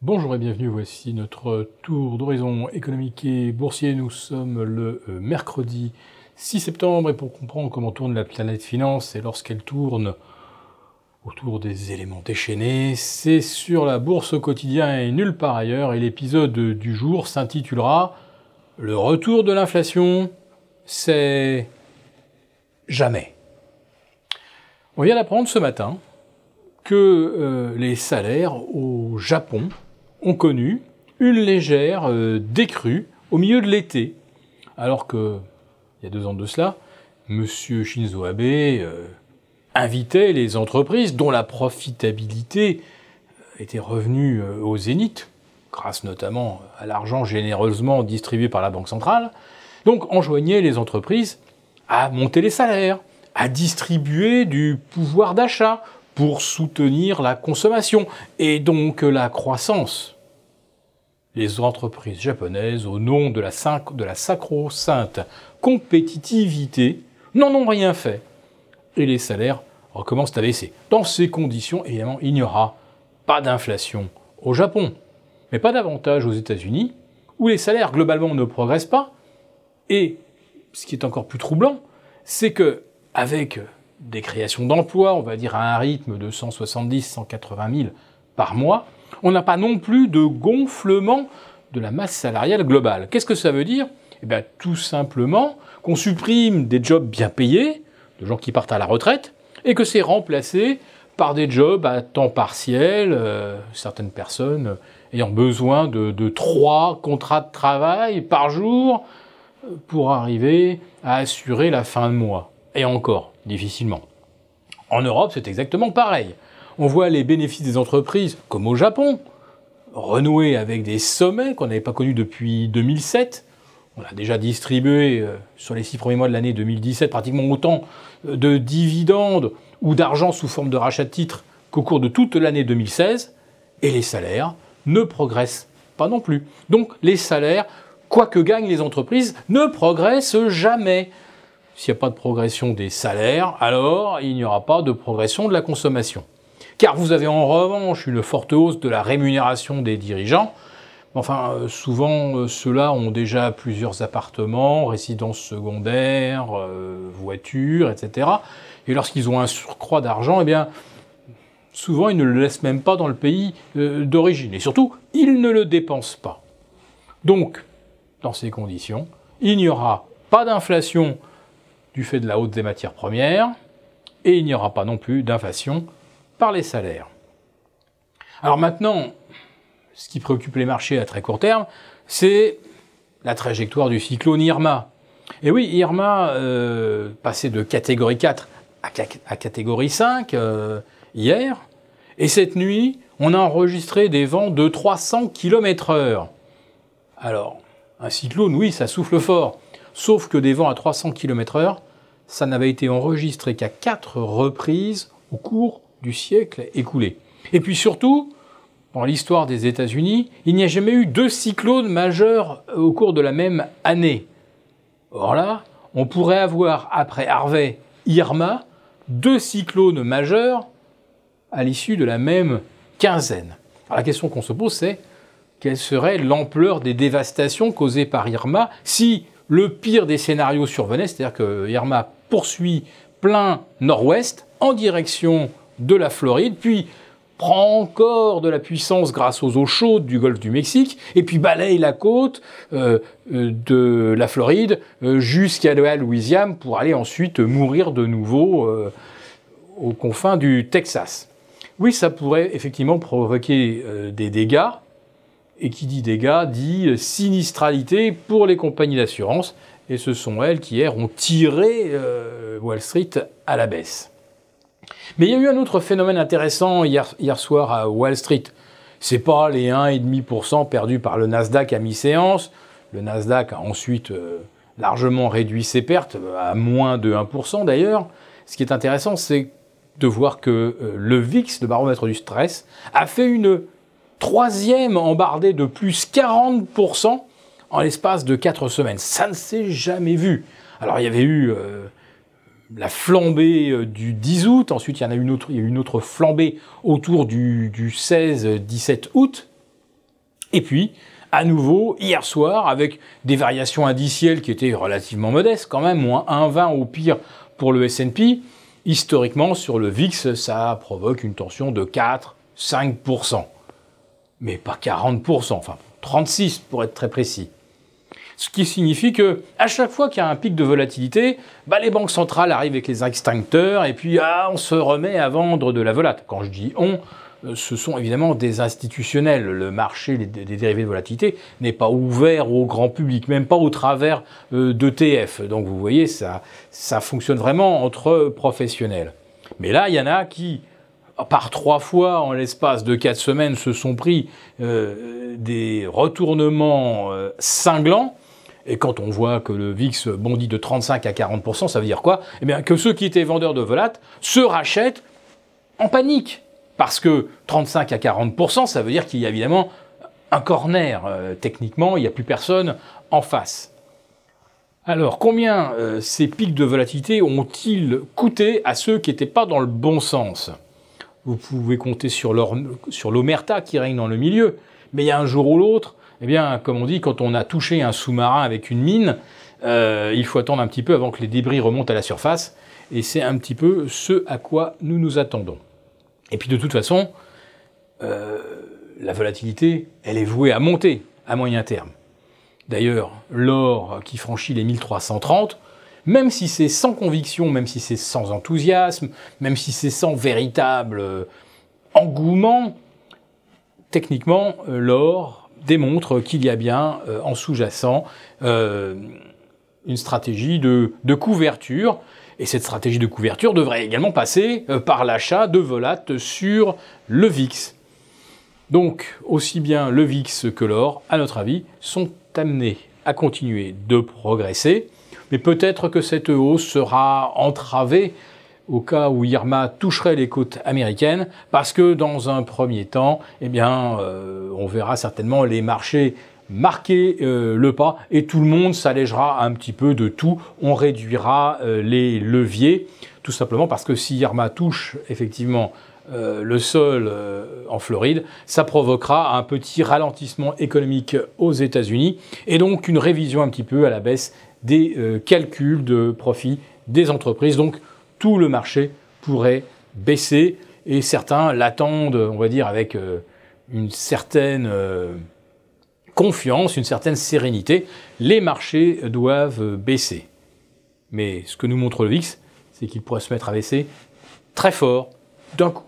Bonjour et bienvenue, voici notre tour d'horizon économique et boursier. Nous sommes le mercredi 6 septembre et pour comprendre comment tourne la planète finance et lorsqu'elle tourne autour des éléments déchaînés, c'est sur la bourse au quotidien et nulle part ailleurs. Et l'épisode du jour s'intitulera « Le retour de l'inflation, c'est jamais ». On vient d'apprendre ce matin que les salaires au Japon ont connu une légère décrue au milieu de l'été, alors que, il y a 2 ans de cela, M. Shinzo Abe invitait les entreprises dont la profitabilité était revenue au zénith, grâce notamment à l'argent généreusement distribué par la Banque centrale, donc enjoignait les entreprises à monter les salaires, à distribuer du pouvoir d'achat pour soutenir la consommation et donc la croissance. Les entreprises japonaises, au nom de la sacro-sainte compétitivité, n'en ont rien fait. Et les salaires recommencent à baisser. Dans ces conditions, évidemment, il n'y aura pas d'inflation au Japon, mais pas davantage aux États-Unis, où les salaires globalement ne progressent pas. Et ce qui est encore plus troublant, c'est que avec des créations d'emplois, on va dire à un rythme de 170-180 000 par mois, on n'a pas non plus de gonflement de la masse salariale globale. Qu'est-ce que ça veut dire ? Eh bien, tout simplement qu'on supprime des jobs bien payés, de gens qui partent à la retraite, et que c'est remplacé par des jobs à temps partiel, certaines personnes ayant besoin de 3 contrats de travail par jour pour arriver à assurer la fin de mois. Et encore, difficilement. En Europe, c'est exactement pareil. On voit les bénéfices des entreprises, comme au Japon, renouer avec des sommets qu'on n'avait pas connus depuis 2007. On a déjà distribué sur les 6 premiers mois de l'année 2017 pratiquement autant de dividendes ou d'argent sous forme de rachat de titres qu'au cours de toute l'année 2016. Et les salaires ne progressent pas non plus. Donc les salaires, quoi que gagnent les entreprises, ne progressent jamais. S'il n'y a pas de progression des salaires, alors il n'y aura pas de progression de la consommation. Car vous avez en revanche une forte hausse de la rémunération des dirigeants. Enfin, souvent, ceux-là ont déjà plusieurs appartements, résidences secondaires, voitures, etc. Et lorsqu'ils ont un surcroît d'argent, eh bien, souvent, ils ne le laissent même pas dans le pays d'origine. Et surtout, ils ne le dépensent pas. Donc, dans ces conditions, il n'y aura pas d'inflation du fait de la hausse des matières premières, et il n'y aura pas non plus d'inflation par les salaires. Alors maintenant, ce qui préoccupe les marchés à très court terme, c'est la trajectoire du cyclone Irma. Et oui, Irma passait de catégorie 4 à catégorie 5 hier, et cette nuit, on a enregistré des vents de 300 km/h. Alors, un cyclone, oui, ça souffle fort, sauf que des vents à 300 km/h, ça n'avait été enregistré qu'à 4 reprises au cours du siècle écoulé. Et puis surtout, dans l'histoire des États-Unis, il n'y a jamais eu 2 cyclones majeurs au cours de la même année. Or là, on pourrait avoir, après Harvey, Irma, 2 cyclones majeurs à l'issue de la même quinzaine. Alors la question qu'on se pose, c'est quelle serait l'ampleur des dévastations causées par Irma si le pire des scénarios survenait, c'est-à-dire que Irma poursuit plein nord-ouest en direction de la Floride, puis prend encore de la puissance grâce aux eaux chaudes du golfe du Mexique, et puis balaye la côte de la Floride jusqu'à la Louisiane pour aller ensuite mourir de nouveau aux confins du Texas. Oui, ça pourrait effectivement provoquer des dégâts, et qui dit dégâts dit sinistralité pour les compagnies d'assurance, et ce sont elles qui hier ont tiré Wall Street à la baisse. Mais il y a eu un autre phénomène intéressant hier soir à Wall Street. C'est pas les 1,5% perdus par le Nasdaq à mi-séance. Le Nasdaq a ensuite largement réduit ses pertes, à moins de 1% d'ailleurs. Ce qui est intéressant, c'est de voir que le VIX, le baromètre du stress, a fait une 3e embardée de plus 40% en l'espace de 4 semaines. Ça ne s'est jamais vu. Alors il y avait eu la flambée du 10 août, ensuite il y a eu une autre flambée autour du 16-17 août, Et puis, à nouveau, hier soir, avec des variations indicielles qui étaient relativement modestes, quand même, moins 1,20 au pire pour le S&P, historiquement, sur le VIX, ça provoque une tension de 4-5%. Mais pas 40%, enfin 36% pour être très précis. Ce qui signifie que à chaque fois qu'il y a un pic de volatilité, les banques centrales arrivent avec les extincteurs et puis on se remet à vendre de la volate. Quand je dis on, ce sont évidemment des institutionnels. Le marché des dérivés de volatilité n'est pas ouvert au grand public, même pas au travers d'ETF. Donc vous voyez, ça fonctionne vraiment entre professionnels. Mais là, il y en a qui, par 3 fois en l'espace de 4 semaines, se sont pris des retournements cinglants. Et quand on voit que le VIX bondit de 35 à 40%, ça veut dire quoi? Eh bien, que ceux qui étaient vendeurs de volates se rachètent en panique. Parce que 35 à 40%, ça veut dire qu'il y a évidemment un corner. Techniquement, il n'y a plus personne en face. Alors, combien ces pics de volatilité ont-ils coûté à ceux qui n'étaient pas dans le bon sens? Vous pouvez compter sur l'omerta qui règne dans le milieu, mais il y a un jour ou l'autre, eh bien, comme on dit, quand on a touché un sous-marin avec une mine, il faut attendre un petit peu avant que les débris remontent à la surface, et c'est un petit peu ce à quoi nous nous attendons. Et puis de toute façon, la volatilité, elle est vouée à monter à moyen terme. D'ailleurs, l'or qui franchit les 1330, même si c'est sans conviction, même si c'est sans enthousiasme, même si c'est sans véritable engouement, techniquement, l'or démontre qu'il y a bien en sous-jacent une stratégie de couverture. Et cette stratégie de couverture devrait également passer par l'achat de volates sur le VIX. Donc, aussi bien le VIX que l'or, à notre avis, sont amenés à continuer de progresser. Mais peut-être que cette hausse sera entravée au cas où Irma toucherait les côtes américaines, parce que dans un premier temps, eh bien, on verra certainement les marchés marquer le pas et tout le monde s'allégera un petit peu de tout. On réduira les leviers, tout simplement parce que si Irma touche effectivement le sol en Floride, ça provoquera un petit ralentissement économique aux États-Unis et donc une révision un petit peu à la baisse des calculs de profit des entreprises. Donc tout le marché pourrait baisser et certains l'attendent, on va dire, avec une certaine confiance, une certaine sérénité. Les marchés doivent baisser. Mais ce que nous montre le VIX, c'est qu'il pourrait se mettre à baisser très fort d'un coup.